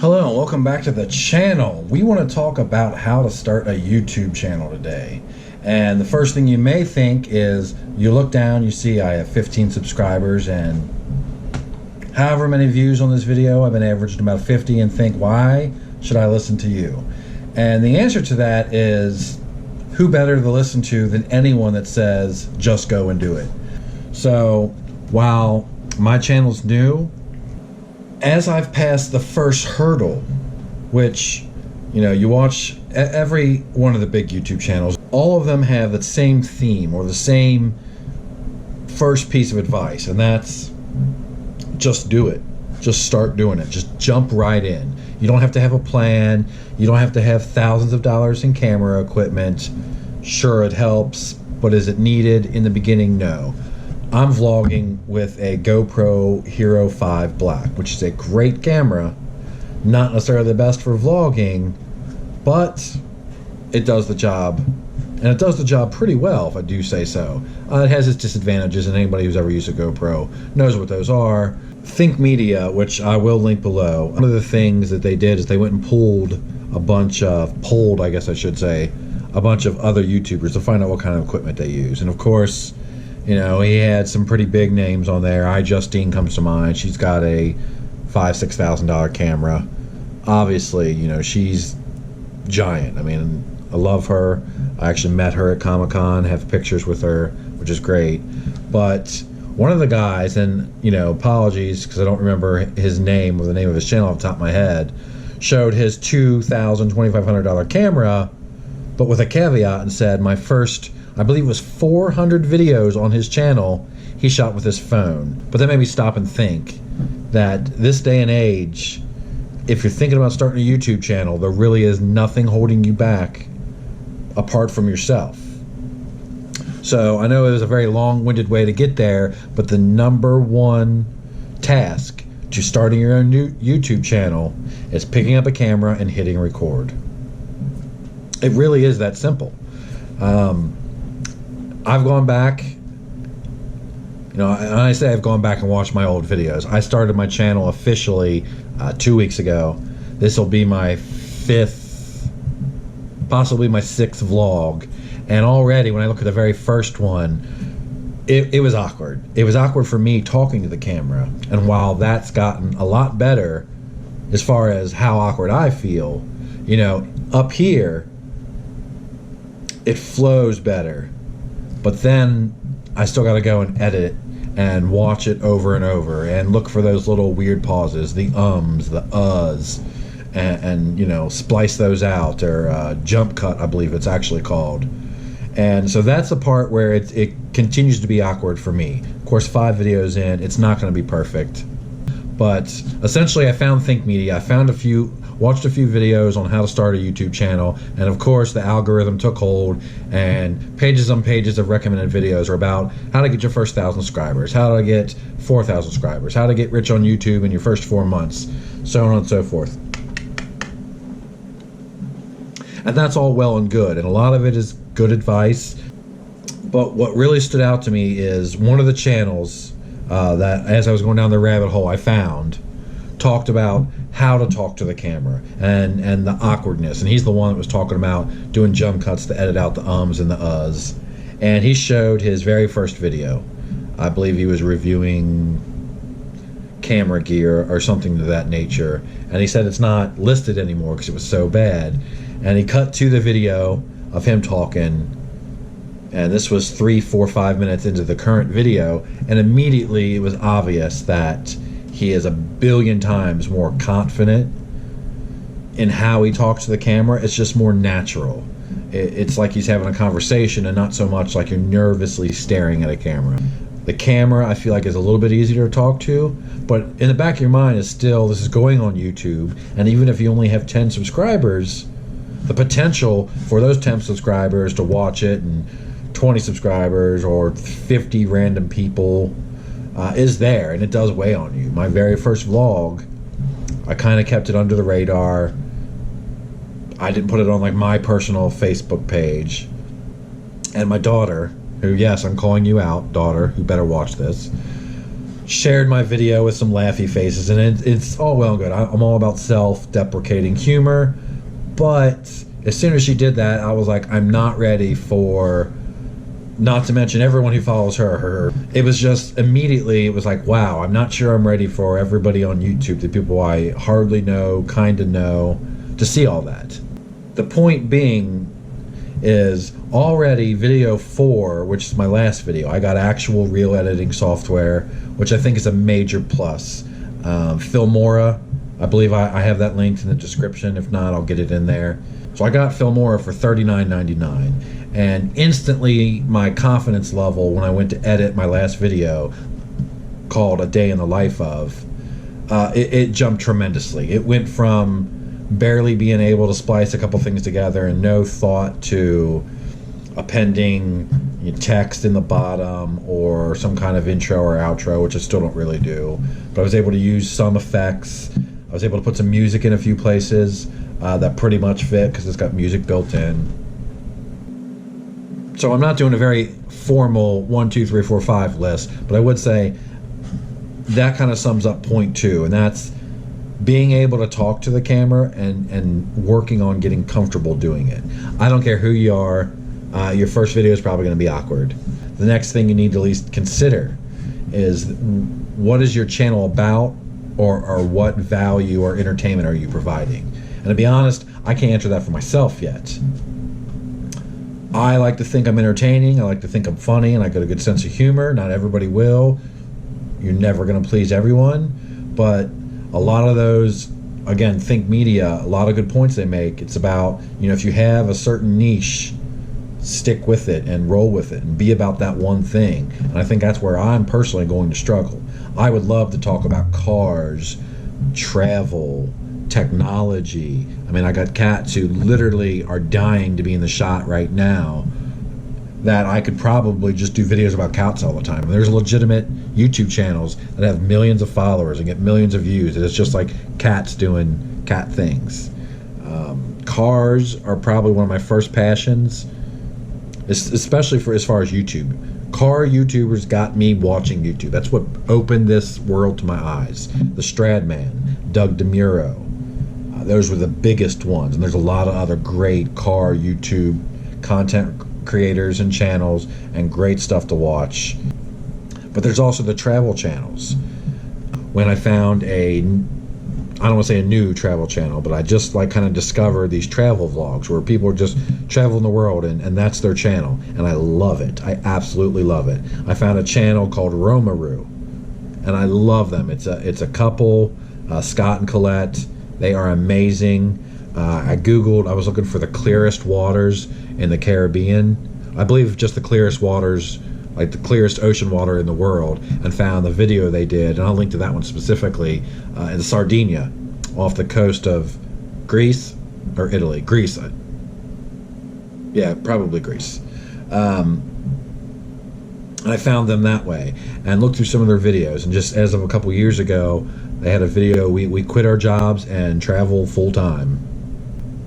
Hello and welcome back to the channel. We want to talk about how to start a YouTube channel today. And the first thing you may think is you look down, you see I have 15 subscribers and however many views on this video. I've been averaging about 50 and think, why should I listen to you? And the answer to that is, who better to listen to than anyone that says just go and do it. So while my channel's new, as I've passed the first hurdle, which, you know, you watch every one of the big YouTube channels, all of them have the same theme or the same first piece of advice, and that's just do it. Just start doing it. Just jump right in. You don't have to have a plan. You don't have to have thousands of dollars in camera equipment. Sure, it helps, but is it needed in the beginning? No. I'm vlogging with a GoPro Hero 5 Black, which is a great camera. Not necessarily the best for vlogging, but it does the job. And it does the job pretty well, if I do say so. It has its disadvantages, and anybody who's ever used a GoPro knows what those are. Think Media, which I will link below, one of the things that they did is they went and polled a bunch of other YouTubers to find out what kind of equipment they use. And of course, you know, he had some pretty big names on there. iJustine comes to mind. She's got a $5,000-$6,000 camera. Obviously, you know, she's giant. I mean, I love her. I actually met her at Comic-Con, have pictures with her, which is great. But one of the guys, and, you know, apologies because I don't remember his name or the name of his channel off the top of my head, showed his $2,000, $2,500 camera, but with a caveat, and said my first, I believe it was 400 videos on his channel he shot with his phone. But that made me stop and think that this day and age, if you're thinking about starting a YouTube channel, there really is nothing holding you back apart from yourself. So I know it was a very long-winded way to get there, but the number one task to starting your own new YouTube channel is picking up a camera and hitting record. It really is that simple. I've gone back, you know, and I say I've gone back and watched my old videos. I started my channel officially 2 weeks ago. This will be my 5th, possibly my 6th vlog. And already when I look at the very first one, it was awkward. It was awkward for me talking to the camera. And while that's gotten a lot better as far as how awkward I feel, you know, up here, it flows better. But then I still got to go and edit and watch it over and over and look for those little weird pauses, the ums, the uhs, and you know, splice those out, or jump cut, I believe it's actually called. And so that's the part where it continues to be awkward for me. Of course, 5 videos in, it's not going to be perfect. But essentially, I found Think Media. I found watched a few videos on how to start a YouTube channel, and of course the algorithm took hold, and pages on pages of recommended videos are about how to get your first 1,000 subscribers, how to get 4,000 subscribers, how to get rich on YouTube in your first 4 months, so on and so forth. And that's all well and good, and a lot of it is good advice. But what really stood out to me is one of the channels that, as I was going down the rabbit hole, I found talked about how to talk to the camera and the awkwardness, and he's the one that was talking about doing jump cuts to edit out the ums and the uhs. And he showed his very first video. I believe he was reviewing camera gear or something to that nature, and he said it's not listed anymore because it was so bad. And he cut to the video of him talking, and this was 3, 4, 5 minutes into the current video, and immediately it was obvious that he is a billion times more confident in how he talks to the camera. It's just more natural. It's like he's having a conversation and not so much like you're nervously staring at a camera. The camera, I feel like, is a little bit easier to talk to, but in the back of your mind is still, this is going on YouTube, and even if you only have 10 subscribers, the potential for those 10 subscribers to watch it, and 20 subscribers or 50 random people, is there, and it does weigh on you. My very first vlog, I kind of kept it under the radar. I didn't put it on like my personal Facebook page. And my daughter, who, yes, I'm calling you out, daughter, who better watch this, shared my video with some laughy faces, and it's all well and good. I'm all about self-deprecating humor, but as soon as she did that, I was like, I'm not ready for, not to mention everyone who follows her. It was just immediately, it was like, wow, I'm not sure I'm ready for everybody on YouTube, the people I hardly know, kind of know, to see all that. The point being is already video 4, which is my last video, I got actual real editing software, which I think is a major plus. Filmora, I believe I have that linked in the description. If not, I'll get it in there. So I got Filmora for $39.99, and instantly my confidence level when I went to edit my last video called A Day in the Life Of, it jumped tremendously. It went from barely being able to splice a couple things together and no thought to appending text in the bottom or some kind of intro or outro, which I still don't really do, but I was able to use some effects. I was able to put some music in a few places that pretty much fit because it's got music built in. So I'm not doing a very formal 1, 2, 3, 4, 5 list, but I would say that kind of sums up point 2, and that's being able to talk to the camera and working on getting comfortable doing it. I don't care who you are, your first video is probably going to be awkward. The next thing you need to at least consider is, what is your channel about, or what value or entertainment are you providing? And to be honest, I can't answer that for myself yet. I like to think I'm entertaining, I like to think I'm funny, and I got a good sense of humor. Not everybody will. You're never going to please everyone, but a lot of those, again, Think Media, a lot of good points they make. It's about, if you have a certain niche, stick with it and roll with it and be about that one thing. And I think that's where I'm personally going to struggle. I would love to talk about cars, travel, technology. I mean, I got cats who literally are dying to be in the shot right now, that I could probably just do videos about cats all the time. And there's legitimate YouTube channels that have millions of followers and get millions of views, and it's just like cats doing cat things. Cars are probably one of my first passions, especially for as far as YouTube. Car YouTubers got me watching YouTube. That's what opened this world to my eyes. The Stradman, Doug DeMuro, those were the biggest ones, and there's a lot of other great car YouTube content creators and channels and great stuff to watch. But there's also the travel channels. When I found I don't want to say a new travel channel, but I just kind of discovered these travel vlogs where people are just traveling the world, and that's their channel, and I love it. I absolutely love it. I found a channel called Romaru, and I love them. It's a couple, Scott and Colette. They are amazing. I googled, I was looking for the clearest waters in the Caribbean. I believe just the clearest waters, like the clearest ocean water in the world, and found the video they did, and I'll link to that one specifically, in Sardinia, off the coast of Greece, or Italy. Greece. Yeah, probably Greece. And I found them that way, and looked through some of their videos, and just as of a couple years ago, they had a video, we quit our jobs and travel full-time.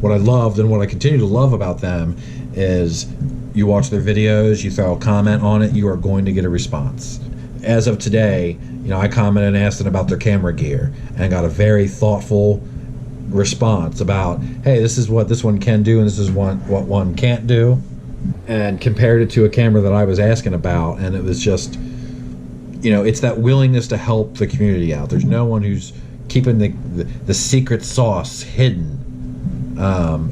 What I loved and what I continue to love about them is you watch their videos, you throw a comment on it, you are going to get a response. As of today, I commented and asked them about their camera gear and got a very thoughtful response about, hey, this is what this one can do and this is what one can't do, and compared it to a camera that I was asking about, and it was just, it's that willingness to help the community out. There's no one who's keeping the secret sauce hidden,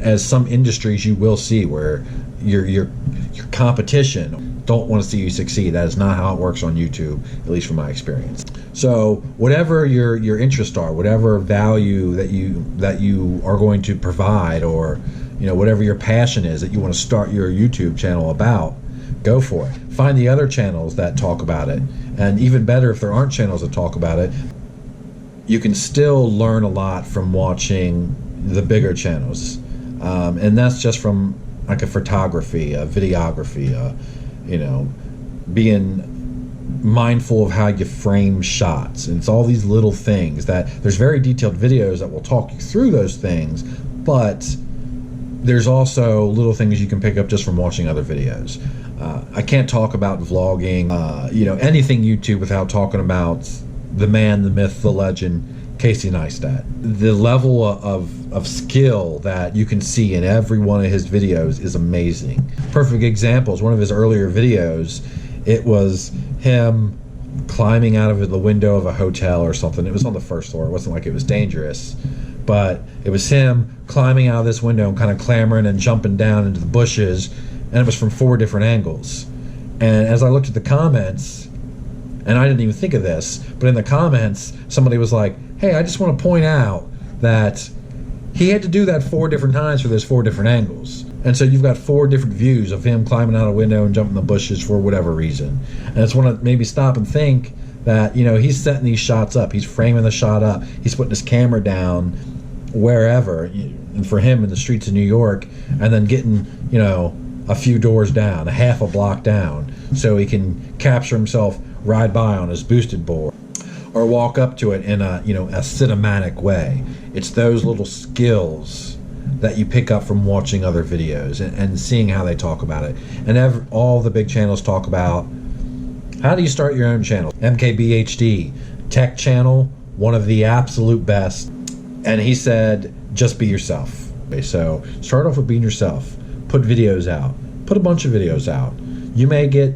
as some industries you will see where your competition don't want to see you succeed. That is not how it works on YouTube, at least from my experience. So whatever your interests are, whatever value that you are going to provide, or whatever your passion is that you want to start your YouTube channel about, go for it. Find the other channels that talk about it, and even better, if there aren't channels that talk about it, you can still learn a lot from watching the bigger channels, and that's just from like a photography, a videography, being mindful of how you frame shots. And it's all these little things that there's very detailed videos that will talk you through those things, but there's also little things you can pick up just from watching other videos. I can't talk about vlogging, anything YouTube without talking about the man, the myth, the legend, Casey Neistat. The level of skill that you can see in every one of his videos is amazing. Perfect example is one of his earlier videos. It was him climbing out of the window of a hotel or something. It was on the first floor. It wasn't like it was dangerous, but it was him climbing out of this window and kind of clambering and jumping down into the bushes, and it was from 4 different angles. And as I looked at the comments, and I didn't even think of this, but in the comments, somebody was like, hey, I just want to point out that he had to do that 4 different times for those 4 different angles. And so you've got 4 different views of him climbing out a window and jumping the bushes for whatever reason. And I just want to maybe stop and think that, he's setting these shots up. He's framing the shot up. He's putting his camera down wherever, and for him in the streets of New York, and then getting, a few doors down, a half a block down, so he can capture himself, ride by on his boosted board, or walk up to it in a cinematic way. It's those little skills that you pick up from watching other videos and seeing how they talk about it. And all the big channels talk about, how do you start your own channel? MKBHD, tech channel, one of the absolute best. And he said, just be yourself. Okay, so start off with being yourself. Put videos out. Put a bunch of videos out. You may get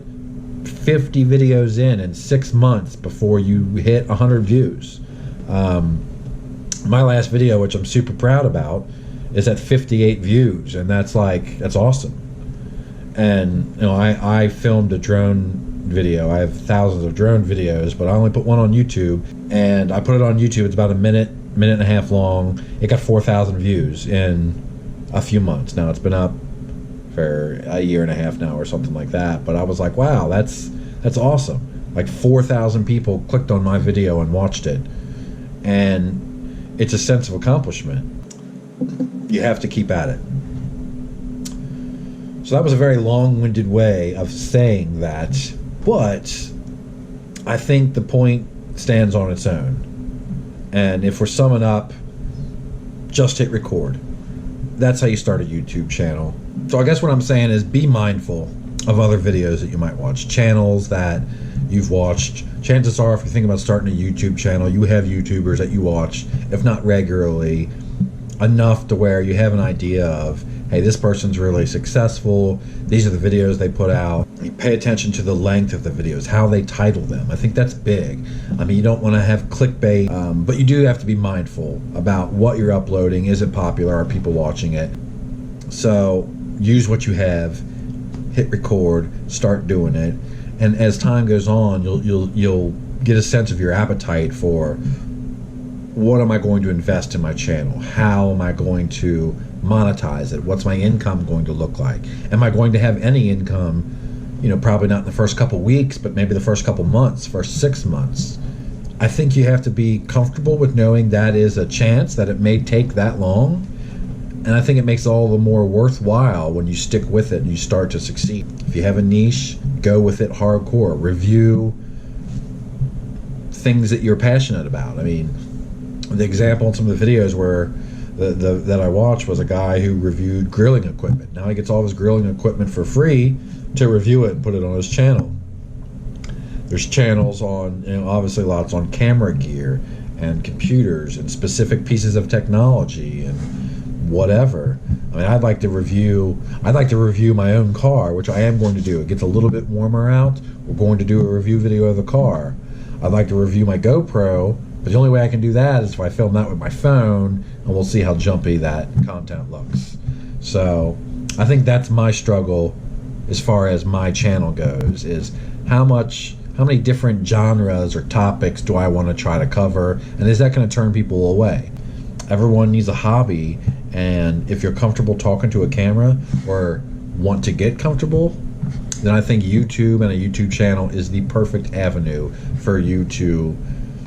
50 videos in 6 months before you hit 100 views. My last video, which I'm super proud about, is at 58 views, and that's awesome. And I filmed a drone video. I have thousands of drone videos, but I only put one on YouTube, and I put it on YouTube. It's about a minute and a half long. It got 4,000 views in a few months. Now it's been up for a year and a half now or something like that, but I was like, wow, that's awesome. Like 4,000 people clicked on my video and watched it, and it's a sense of accomplishment. You have to keep at it. So that was a very long-winded way of saying that, but I think the point stands on its own. And if we're summing up, just hit record. That's how you start a YouTube channel. So I guess what I'm saying is, be mindful of other videos that you might watch, channels that you've watched. Chances are, if you're thinking about starting a YouTube channel, you have YouTubers that you watch, if not regularly, enough to where you have an idea of, hey, this person's really successful, these are the videos they put out. You pay attention to the length of the videos, how they title them. I think that's big. I mean, you don't want to have clickbait, but you do have to be mindful about what you're uploading. Is it popular? Are people watching it? So use what you have, hit record, start doing it, and as time goes on, you'll get a sense of your appetite for, what am I going to invest in my channel? How am I going to monetize it? What's my income going to look like? Am I going to have any income? Probably not in the first couple weeks, but maybe the first couple months, first 6 months. I think you have to be comfortable with knowing that is a chance, that it may take that long. And I think it makes it all the more worthwhile when you stick with it and you start to succeed. If you have a niche, go with it hardcore. Review things that you're passionate about. I mean, the example in some of the videos where that I watched was a guy who reviewed grilling equipment. Now he gets all of his grilling equipment for free to review it and put it on his channel. There's channels on, obviously lots on camera gear and computers and specific pieces of technology and whatever. I mean, I'd like to review my own car, which I am going to do. It gets a little bit warmer out. We're going to do a review video of the car. I'd like to review my GoPro, but the only way I can do that is if I film that with my phone, and we'll see how jumpy that content looks. So I think that's my struggle as far as my channel goes, is how many different genres or topics do I want to try to cover, and is that going to turn people away? Everyone needs a hobby, and if you're comfortable talking to a camera or want to get comfortable, then I think YouTube and a YouTube channel is the perfect avenue for you to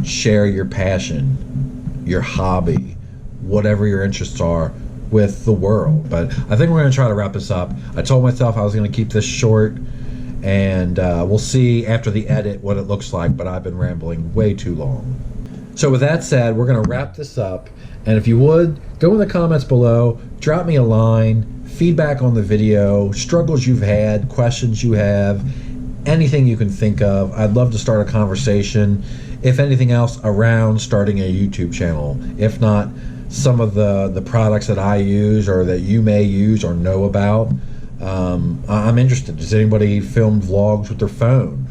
share your passion, your hobby, whatever your interests are with the world. But I think we're going to try to wrap this up. I told myself I was going to keep this short, and we'll see after the edit what it looks like, but I've been rambling way too long. So with that said, we're going to wrap this up, and if you would, go in the comments below, drop me a line, feedback on the video, struggles you've had, questions you have, anything you can think of. I'd love to start a conversation, if anything else, around starting a YouTube channel. If not, some of the products that I use or that you may use or know about. I'm interested. Does anybody film vlogs with their phone?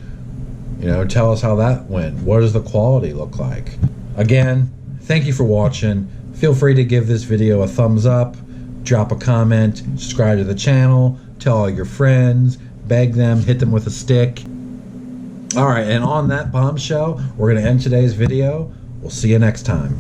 You know, tell us how that went. What does the quality look like? Again, thank you for watching. Feel free to give this video a thumbs up, drop a comment, subscribe to the channel, tell all your friends, beg them, hit them with a stick. All right, and on that bombshell, we're going to end today's video. We'll see you next time.